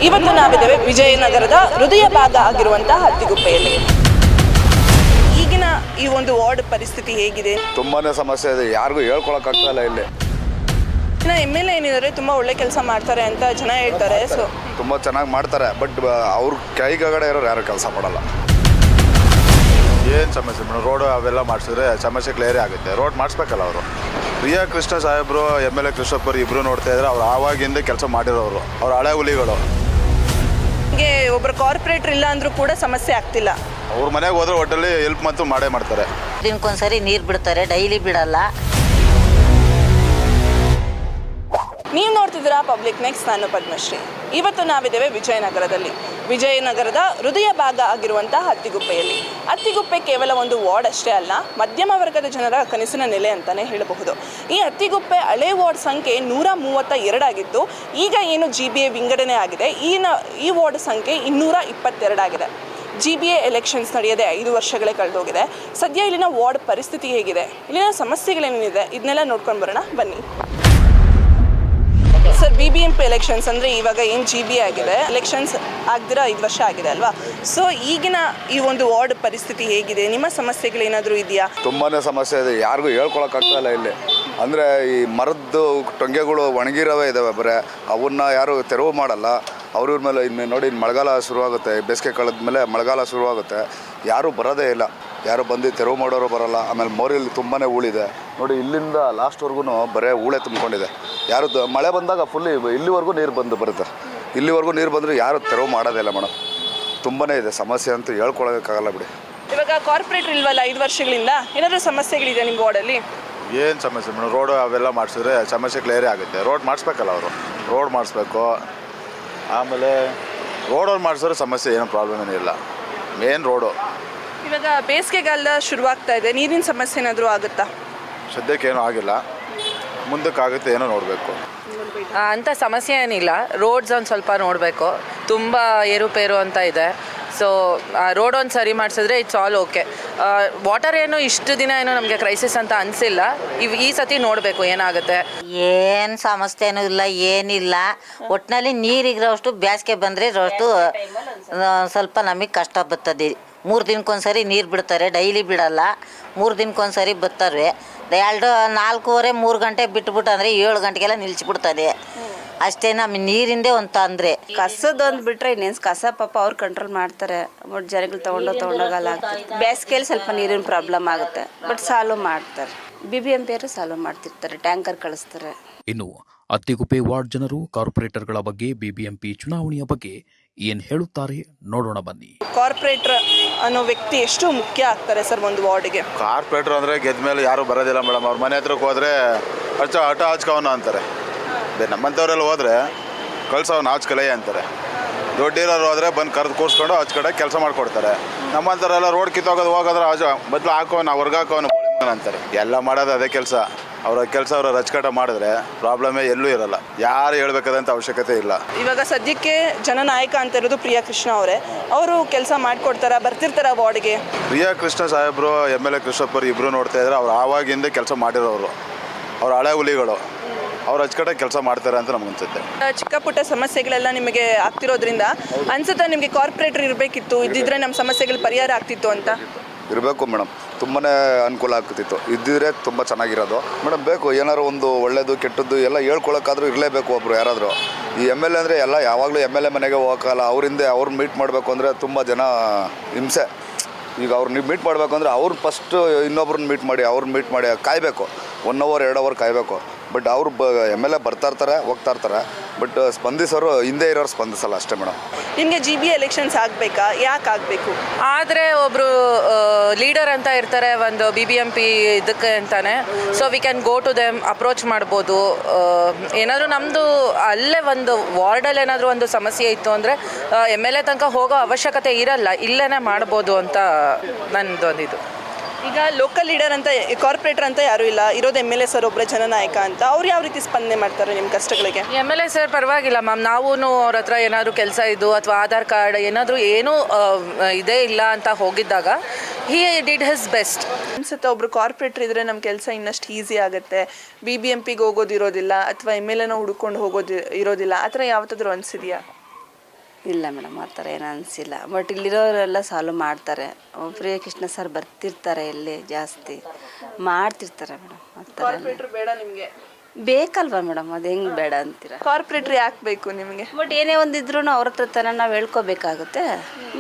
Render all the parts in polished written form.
ಇವತ್ತು ನಾವಿದ್ದೇವೆ ವಿಜಯನಗರದ ಹೃದಯ ಭಾಗ ಆಗಿರುವಂತಹ ಹತ್ತಿಗುಪ್ಪೆಯಲ್ಲಿ. ಈಗಿನ ಈ ಒಂದು ವಾರ್ಡ್ ಪರಿಸ್ಥಿತಿ ಹೇಗಿದೆ? ತುಂಬಾನೇ ಸಮಸ್ಯೆ ಇದೆ, ಯಾರಿಗೂ ಹೇಳ್ಕೊಳಕ್ಕಾಗ್ತಾ ಇಲ್ಲ. ಇಲ್ಲಿ MLA ಏನಿದ್ದಾರೆ ತುಂಬಾ ಒಳ್ಳೆ ಕೆಲಸ ಮಾಡ್ತಾರೆ ಅಂತ ಜನ ಹೇಳ್ತಾರೆ. ಸೊ ತುಂಬಾ ಚೆನ್ನಾಗಿ ಮಾಡ್ತಾರೆ, ಬಟ್ ಅವ್ರ ಕೈಗಡೆ ಇರೋರು ಯಾರು ಕೆಲಸ ಮಾಡಲ್ಲ. ಏನು ಸಮಸ್ಯೆ ಮೇಡಮ್, ರೋಡ್ ಅವೆಲ್ಲ ಮಾಡಿಸಿದ್ರೆ ಸಮಸ್ಯೆ ಕ್ಲಿಯರೇ ಆಗುತ್ತೆ. ರೋಡ್ ಮಾಡಿಸ್ಬೇಕಲ್ಲ ಅವರು. ಪ್ರಿಯಾ ಕೃಷ್ಣ ಸಾಹೇಬರು MLA ಕೃಷ್ಣಪ್ಪರು ಇಬ್ಬರು ನೋಡ್ತಾ ಇದ್ರೆ ಅವ್ರು ಆವಾಗಿಂದ ಕೆಲಸ ಮಾಡಿರೋರು, ಅವ್ರ ಹಳೆ ಹುಲಿಗಳು. ಹೀಗೆ ಒಬ್ಬರು ಕಾರ್ಪೊರೇಟರ್ ಇಲ್ಲ ಅಂದ್ರೂ ಕೂಡ ಸಮಸ್ಯೆ ಆಗ್ತಿಲ್ಲ. ಅವ್ರ ಮನೆಗೆ ಹೋದ್ರೆ ಒಟ್ಟಲ್ಲಿ ಹೆಲ್ಪ್ ಮತ್ತು ಮಾಡೇ ಮಾಡ್ತಾರೆ. ದಿನಕ್ಕೊಂದ್ಸರಿ ನೀರು ಬಿಡ್ತಾರೆ, ಡೈಲಿ ಬಿಡಲ್ಲ. ನೀವು ನೋಡ್ತಿದ್ದೀರಾ ಪಬ್ಲಿಕ್ ನೆಕ್ಸ್ಟ್. ನಾನು ಪದ್ಮಶ್ರೀ. ಇವತ್ತು ನಾವಿದ್ದೇವೆ ವಿಜಯನಗರದ ಹೃದಯ ಭಾಗ ಆಗಿರುವಂತಹ ಹತ್ತಿಗುಪ್ಪೆಯಲ್ಲಿ. ಹತ್ತಿಗುಪ್ಪೆ ಕೇವಲ ಒಂದು ವಾರ್ಡ್ ಅಷ್ಟೇ ಅಲ್ಲ, ಮಧ್ಯಮ ವರ್ಗದ ಜನರ ಕನಸಿನ ನೆಲೆ ಅಂತಲೇ ಹೇಳಬಹುದು. ಈ ಹತ್ತಿಗುಪ್ಪೆ ಹಳೆ ವಾರ್ಡ್ ಸಂಖ್ಯೆ 132 ಆಗಿದ್ದು, ಈಗ ಏನು GBA ವಿಂಗಡಣೆ ಆಗಿದೆ, ಈ ವಾರ್ಡ್ ಸಂಖ್ಯೆ 222 ಆಗಿದೆ. GBA ಎಲೆಕ್ಷನ್ಸ್ ನಡೆಯದೆ 5 ವರ್ಷಗಳೇ ಕಳೆದೋಗಿದೆ. ಸದ್ಯ ಇಲ್ಲಿನ ವಾರ್ಡ್ ಪರಿಸ್ಥಿತಿ ಹೇಗಿದೆ, ಇಲ್ಲಿನ ಸಮಸ್ಯೆಗಳೇನಿದೆ, ಇದನ್ನೆಲ್ಲ ನೋಡ್ಕೊಂಡು ಬರೋಣ ಬನ್ನಿ ಸರ್. BBMP ಎಲೆಕ್ಷನ್ಸ್ ಅಂದರೆ ಇವಾಗ ಏನು GBA ಆಗಿದೆ, ಎಲೆಕ್ಷನ್ಸ್ ಆಗದಿರೋ 5 ವರ್ಷ ಆಗಿದೆ ಅಲ್ವಾ? ಸೊ ಈಗಿನ ಈ ಒಂದು ವಾರ್ಡ್ ಪರಿಸ್ಥಿತಿ ಹೇಗಿದೆ? ನಿಮ್ಮ ಸಮಸ್ಯೆಗಳೇನಾದರೂ ಇದೆಯಾ? ತುಂಬಾ ಸಮಸ್ಯೆ ಇದೆ, ಯಾರಿಗೂ ಹೇಳ್ಕೊಳಕ್ಕಾಗ್ತಾ ಇಲ್ಲ. ಇಲ್ಲಿ ಅಂದರೆ ಈ ಮರದ್ದು ಟೊಂಗೆಗಳು ಒಣಗಿರೋವೇ ಇದ್ದಾವೆ, ಬರೀ ಅವನ್ನ ಯಾರು ತೆರವು ಮಾಡಲ್ಲ. ಅವ್ರ ಮೇಲೆ ಇನ್ನು ನೋಡಿ, ಇನ್ನು ಮಳೆಗಾಲ ಶುರುವಾಗುತ್ತೆ, ಬೇಸಿಗೆ ಕಳೆದ ಮೇಲೆ ಮಳೆಗಾಲ ಶುರುವಾಗುತ್ತೆ, ಯಾರೂ ಬರೋದೇ ಇಲ್ಲ. ಯಾರು ಬಂದು ತೆರವು ಮಾಡೋರು ಬರೋಲ್ಲ. ಆಮೇಲೆ ಮೋರಿಯಲ್ಲಿ ತುಂಬಾ ಹೂಳಿದೆ ನೋಡಿ, ಇಲ್ಲಿಂದ ಲಾಸ್ಟ್ವರೆಗೂ ಬರೀ ಹೂಳೆ ತುಂಬಿಕೊಂಡಿದೆ. ಯಾರು ಮಳೆ ಬಂದಾಗ ಫುಲ್ ಇಲ್ಲಿವರೆಗೂ ನೀರು ಬರುತ್ತೆ. ಇಲ್ಲಿವರೆಗೂ ನೀರು ಬಂದರೂ ಯಾರು ತೆರವು ಮಾಡೋದೇ ಇಲ್ಲ ಮೇಡಮ್. ತುಂಬಾ ಇದೆ ಸಮಸ್ಯೆ ಅಂತ ಹೇಳ್ಕೊಳಕ್ಕಾಗಲ್ಲ ಬಿಡಿ. ಇವಾಗ ಕಾರ್ಪೊರೇಟರ್ ಇಲ್ವಲ್ಲ 5 ವರ್ಷಗಳಿಂದ, ಏನಾದರೂ ಸಮಸ್ಯೆಗಳಿದೆ ನಿಮ್ಮ ವಾರ್ಡಲ್ಲಿ? ಏನು ಸಮಸ್ಯೆ ಮೇಡಮ್, ರೋಡು ಅವೆಲ್ಲ ಮಾಡಿಸಿದ್ರೆ ಸಮಸ್ಯೆ ಕ್ಲಿಯರೇ ಆಗುತ್ತೆ. ರೋಡ್ ಮಾಡಿಸ್ಬೇಕಲ್ಲ ಅವರು, ರೋಡ್ ಮಾಡಿಸ್ಬೇಕು. ಆಮೇಲೆ ರೋಡಲ್ಲಿ ಮಾಡಿಸಿದ್ರೆ ಸಮಸ್ಯೆ ಏನೂ ಪ್ರಾಬ್ಲಮ್ ಏನಿಲ್ಲ. Main road. ಇವಾಗ ಬೇಸಿಗೆಗಾಲ ಶುರುವಾಗ್ತಾ ಇದೆ, ನೀರಿನ ಸಮಸ್ಯೆ ಏನಾದರೂ ಆಗುತ್ತಾ? ಸದ್ಯಕ್ಕೆ ಏನೂ ಆಗಿಲ್ಲ, ಮುಂದಕ್ಕಾಗುತ್ತೆ ಏನೋ ನೋಡಬೇಕು. ಅಂಥ ಸಮಸ್ಯೆ ಏನಿಲ್ಲ. ರೋಡ್ಸ್ ಒಂದು ಸ್ವಲ್ಪ ನೋಡಬೇಕು, ತುಂಬ ಏರುಪೇರು ಅಂತ ಇದೆ. ಸೊ ರೋಡ್ ಒಂದು ಸರಿ ಮಾಡಿಸಿದ್ರೆ ಇಟ್ಸ್ ಆಲ್ ಓಕೆ. ವಾಟರ್ ಏನು ಇಷ್ಟು ದಿನ ಏನೋ ನಮಗೆ ಕ್ರೈಸಿಸ್ ಅಂತ ಅನಿಸಿಲ್ಲ. ಈ ಸತಿ ನೋಡಬೇಕು ಏನಾಗುತ್ತೆ. ಏನು ಸಮಸ್ಯೆನೂ ಇಲ್ಲ, ಏನಿಲ್ಲ. ಒಟ್ಟಿನಲ್ಲಿ ನೀರಿಗಿರೋಷ್ಟು ಬೇಸಿಗೆ ಬಂದರೆ ಅಷ್ಟು ಸ್ವಲ್ಪ ನಮಗೆ ಕಷ್ಟ ಬರ್ತದೆ. 3 ದಿನಕ್ಕೊಂದ್ಸರಿ ನೀರು ಬಿಡ್ತಾರೆ, ಡೈಲಿ ಬಿಡಲ್ಲ. 3 ದಿನಕ್ಕೊಂದ್ಸರಿ ಬರ್ತಾರೆ. 4:15 3 ಗಂಟೆ ಬಿಟ್ಬಿಟ್ಟು ಅಂದರೆ 7 ಗಂಟೆಗೆಲ್ಲ ನಿಲ್ಲಿಸ್ಬಿಡ್ತದೆ. ಅಷ್ಟೇ. ನಮ್ಮ ನೀರಿಂದೇ ಒಂದು ತೊಂದರೆ. ಕಸದೊಂದು ಬಿಟ್ಟರೆ ಇನ್ನೇನು ಕಸ ಪಾಪ ಅವ್ರು ಕಂಟ್ರೋಲ್ ಮಾಡ್ತಾರೆ. ಬಟ್ ಜನಗಳು ತೊಗೊಂಡೋಗಲ್ಲ. ಬೇಸಿಗೆಯಲ್ಲಿ ಸ್ವಲ್ಪ ನೀರಿನ ಪ್ರಾಬ್ಲಮ್ ಆಗುತ್ತೆ, ಬಟ್ ಸಾಲ್ವ್ ಮಾಡ್ತಾರೆ. BBMP ಅವರು ಸಾಲ್ವ್ ಮಾಡ್ತಿರ್ತಾರೆ, ಟ್ಯಾಂಕರ್ ಕಳಿಸ್ತಾರೆ. ಇನ್ನು ಹತ್ತಿಗುಪ್ಪೆ ವಾರ್ಡ್ ಜನರು ಕಾರ್ಪೊರೇಟರ್ಗಳ ಬಗ್ಗೆ, BBMP ಚುನಾವಣೆಯ ಬಗ್ಗೆ ಏನು ಹೇಳುತ್ತಾರೆ ನೋಡೋಣ ಬನ್ನಿ. ಕಾರ್ಪೊರೇಟರ್ ಅನ್ನೋ ವ್ಯಕ್ತಿ ಎಷ್ಟು ಮುಖ್ಯ ಆಗ್ತಾರೆ ಸರ್ ಒಂದು ವಾರ್ಡ್ಗೆ? ಕಾರ್ಪೊರೇಟರ್ ಅಂದರೆ ಗೆದ್ದ ಮೇಲೆ ಯಾರೂ ಬರೋದಿಲ್ಲ ಮೇಡಮ್. ಅವ್ರ ಮನೆ ಹತ್ರಕ್ಕೆ ಹೋದರೆ ಹಠ ಹಚ್ಕವನ ಅಂತಾರೆ. ನಮ್ಮಂಥವ್ರೆಲ್ಲ ಹೋದರೆ ಕಳ್ಸವನ್ನ ಹಚ್ಕಲಯ್ಯ ಅಂತಾರೆ. ದೊಡ್ಡಿರೋರು ಹೋದರೆ ಬಂದು ಕರೆದು ಕೂರಿಸ್ಕೊಂಡು ಹಚ್ಕಡೆ ಕೆಲಸ ಮಾಡಿಕೊಡ್ತಾರೆ. ನಮ್ಮಂಥವ್ರೆಲ್ಲ ರೋಡ್ ಕಿತ್ತೋಗೋದು ಹೋಗೋದ್ರೆ ಬದಲು ಹಾಕೋನ ಹೊರ್ಗೆ ಹಾಕೋನ ಅಂತಾರೆ. ಎಲ್ಲ ಮಾಡೋದು ಅದೇ ಕೆಲಸ. ಅವರ ಕೆಲಸ ಅವರು ರಚಕಟ ಮಾಡಿದ್ರೆ ಪ್ರಾಬ್ಲಮೇ ಎಲ್ಲೂ ಇರಲ್ಲ. ಯಾರು ಹೇಳ್ಬೇಕಾದಂಥ ಅವಶ್ಯಕತೆ ಇಲ್ಲ. ಇವಾಗ ಸದ್ಯಕ್ಕೆ ಜನನಾಯಕ ಅಂತ ಇರೋದು ಪ್ರಿಯಾ ಕೃಷ್ಣ ಅವರೇ. ಅವರು ಕೆಲಸ ಮಾಡಿಕೊಡ್ತಾರ, ಬರ್ತಿರ್ತಾರ ವಾರ್ಡ್ಗೆ? ಪ್ರಿಯಾ ಕೃಷ್ಣ ಸಾಹೇಬರು MLA ಕೃಷ್ಣಪ್ಪರು ಇಬ್ಬರು ನೋಡ್ತಾ ಇದ್ರೆ ಅವ್ರು ಆವಾಗಿಂದ ಕೆಲಸ ಮಾಡಿರೋರು, ಅವ್ರ ಹಳೆ ಹುಲಿಗಳು. ಅವ್ರು ಅಚ್ಚುಕಟ್ಟ ಕೆಲಸ ಮಾಡ್ತಾರೆ ಅಂತ ನಮಗನ್ಸುತ್ತೆ. ಚಿಕ್ಕ ಪುಟ್ಟ ಸಮಸ್ಯೆಗಳೆಲ್ಲ ನಿಮಗೆ ಆಗ್ತಿರೋದ್ರಿಂದ ಅನ್ಸುತ್ತಾ ನಿಮಗೆ ಕಾರ್ಪೊರೇಟರ್ ಇರಬೇಕಿತ್ತು, ಇದ್ದಿದ್ರೆ ನಮ್ಮ ಸಮಸ್ಯೆಗಳು ಪರಿಹಾರ ಆಗ್ತಿತ್ತು ಅಂತ? ಇರಬೇಕು ಮೇಡಮ್, ತುಂಬಾ ಅನುಕೂಲ ಆಗ್ತಿತ್ತು. ಇದ್ದಿದ್ರೆ ತುಂಬ ಚೆನ್ನಾಗಿರೋದು ಮೇಡಮ್. ಬೇಕು ಏನಾದ್ರು ಒಂದು ಒಳ್ಳೇದು ಕೆಟ್ಟದ್ದು ಎಲ್ಲ ಹೇಳ್ಕೊಳಕ್ಕಾದ್ರೂ ಇರಲೇಬೇಕು ಒಬ್ಬರು ಯಾರಾದರೂ. ಈ MLA ಅಂದರೆ ಎಲ್ಲ ಯಾವಾಗಲೂ MLA ಮನೆಗೆ ಹೋಗೋಕ್ಕಲ್ಲ. ಅವ್ರಿಂದ ಅವ್ರು ಮೀಟ್ ಮಾಡಬೇಕು ಅಂದರೆ ತುಂಬ ಜನ ಹಿಂಸೆ. ಈಗ ಅವ್ರು ಮೀಟ್ ಮಾಡಬೇಕು ಅಂದರೆ ಅವ್ರು ಫಸ್ಟು ಇನ್ನೊಬ್ರನ್ನ ಮೀಟ್ ಮಾಡಿ ಕಾಯಬೇಕು. 1 hour 2 hour ಕಾಯಬೇಕು. ಬಟ್ ಅವರು MLA ಬರ್ತಾ ಇರ್ತಾರೆ, ಹೋಗ್ತಾ ಇರ್ತಾರೆ. ಬಟ್ ಸ್ಪಂದಿಸೋರು ಹಿಂದೆ ಇರೋರು ಸ್ಪಂದಿಸಲ್ಲ ಅಷ್ಟೇ ಮೇಡಮ್. ನಿಮಗೆ GBA ಎಲೆಕ್ಷನ್ಸ್ ಆಗಬೇಕಾ? ಯಾಕೆ ಆಗಬೇಕು? ಆದರೆ ಒಬ್ಬರು ಲೀಡರ್ ಅಂತ ಇರ್ತಾರೆ ಒಂದು BBMP ಇದಕ್ಕೆ ಅಂತಾನೆ. So we can go to them, approach ಮಾಡ್ಬೋದು. ಏನಾದರೂ ನಮ್ಮದು ಅಲ್ಲೇ ಒಂದು ವಾರ್ಡಲ್ಲಿ ಏನಾದರೂ ಒಂದು ಸಮಸ್ಯೆ ಇತ್ತು ಅಂದರೆ MLA ತನಕ ಹೋಗೋ ಅವಶ್ಯಕತೆ ಇರಲ್ಲ, ಇಲ್ಲೇ ಮಾಡ್ಬೋದು ಅಂತ ನನ್ನದೊಂದಿದು. ಈಗ ಲೋಕಲ್ ಲೀಡರ್ ಅಂತ, ಕಾರ್ಪೊರೇಟರ್ ಅಂತ ಯಾರೂ ಇಲ್ಲ, ಇರೋದು MLA ಸರ್ ಒಬ್ಬರೇ ಜನನಾಯಕ ಅಂತ. ಅವ್ರು ಯಾವ ರೀತಿ ಸ್ಪಂದನೆ ಮಾಡ್ತಾರೆ ನಿಮ್ಮ ಕಷ್ಟಗಳಿಗೆ? MLA ಸರ್ ಪರವಾಗಿಲ್ಲ ಮ್ಯಾಮ್. ನಾವು ಅವ್ರ ಹತ್ರ ಏನಾದರೂ ಕೆಲಸ ಇದ್ದು ಅಥವಾ ಆಧಾರ್ ಕಾರ್ಡ್ ಏನಾದರೂ ಏನೂ ಇದೇ ಇಲ್ಲ ಅಂತ ಹೋಗಿದ್ದಾಗ ಹಿ ಡಿಡ್ ಹಿಸ್ ಬೆಸ್ಟ್. ಅನ್ಸುತ್ತೆ ಒಬ್ರು ಕಾರ್ಪೊರೇಟರ್ ಇದ್ರೆ ನಮ್ಮ ಕೆಲಸ ಇನ್ನಷ್ಟು ಈಸಿ ಆಗುತ್ತೆ, BBMPಗೆ ಹೋಗೋದಿರೋದಿಲ್ಲ ಅಥವಾ MLAನ ಹುಡ್ಕೊಂಡು ಹೋಗೋದು ಇರೋದಿಲ್ಲ, ಆ ಥರ ಯಾವತ್ತಾದ್ರೂ ಅನಿಸಿದೆಯಾ? ಇಲ್ಲ ಮೇಡಮ್ ಆ ಥರ ಏನು ಅನಿಸಿಲ್ಲ. ಬಟ್ ಇಲ್ಲಿರೋರೆಲ್ಲ ಸಾಲ್ವ್ ಮಾಡ್ತಾರೆ. ಪ್ರಿಯಕೃಷ್ಣ ಸರ್ ಬರ್ತಿರ್ತಾರೆ ಇಲ್ಲಿ ಜಾಸ್ತಿ ಮಾಡ್ತಿರ್ತಾರೆ ಮೇಡಮ್. ಆ ಥರ ಕಾರ್ಪೊರೇಟರ್ ಬೇಡ ನಿಮಗೆ? ಬೇಕಲ್ವಾ ಮೇಡಮ್, ಅದು ಹೆಂಗೆ ಬೇಡ ಅಂತೀರ? ಕಾರ್ಪೊರೇಟರ್ ಯಾಕೆ ಬೇಕು ನಿಮಗೆ? ಬಟ್ ಏನೇ ಒಂದಿದ್ರು ಅವ್ರ ಹತ್ರ ತನ ನಾವು ಹೇಳ್ಕೊಬೇಕಾಗುತ್ತೆ,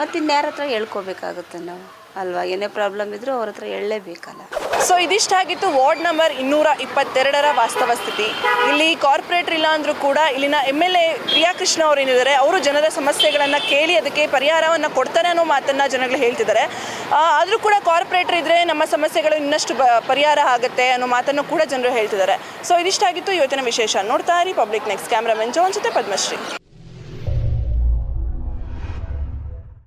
ಮತ್ತು ಇನ್ಯಾರ ಹತ್ರ ಹೇಳ್ಕೊಬೇಕಾಗುತ್ತೆ ನಾವು ಅಲ್ವಾ? ಏನೇ ಪ್ರಾಬ್ಲಮ್ ಇದ್ದರೂ ಅವ್ರ ಹತ್ರ ಹೇಳಲೇಬೇಕಲ್ಲ. ಸೊ ಇದಿಷ್ಟಾಗಿತ್ತು ವಾರ್ಡ್ ನಂಬರ್ 222ರ ವಾಸ್ತವ ಸ್ಥಿತಿ. ಇಲ್ಲಿ ಕಾರ್ಪೊರೇಟರ್ ಇಲ್ಲ ಅಂದರೂ ಕೂಡ ಇಲ್ಲಿನ MLA ಪ್ರಿಯಾಕೃಷ್ಣ ಅವರು ಏನಿದ್ದಾರೆ, ಅವರು ಜನರ ಸಮಸ್ಯೆಗಳನ್ನು ಕೇಳಿ ಅದಕ್ಕೆ ಪರಿಹಾರವನ್ನು ಕೊಡ್ತಾರೆ ಅನ್ನೋ ಮಾತನ್ನು ಜನಗಳು ಹೇಳ್ತಿದ್ದಾರೆ. ಆದರೂ ಕೂಡ ಕಾರ್ಪೊರೇಟರ್ ಇದ್ದರೆ ನಮ್ಮ ಸಮಸ್ಯೆಗಳು ಇನ್ನಷ್ಟು ಪರಿಹಾರ ಆಗುತ್ತೆ ಅನ್ನೋ ಮಾತನ್ನು ಕೂಡ ಜನರು ಹೇಳ್ತಿದ್ದಾರೆ. ಸೊ ಇದಿಷ್ಟಾಗಿತ್ತು ಇವತ್ತಿನ ವಿಶೇಷ. ನೋಡ್ತಾ ಇರಿ ಪಬ್ಲಿಕ್ ನೆಕ್ಸ್ಟ್. ಕ್ಯಾಮ್ರಾಮನ್ ಜೋನ್ ಜೊತೆ ಪದ್ಮಶ್ರೀ.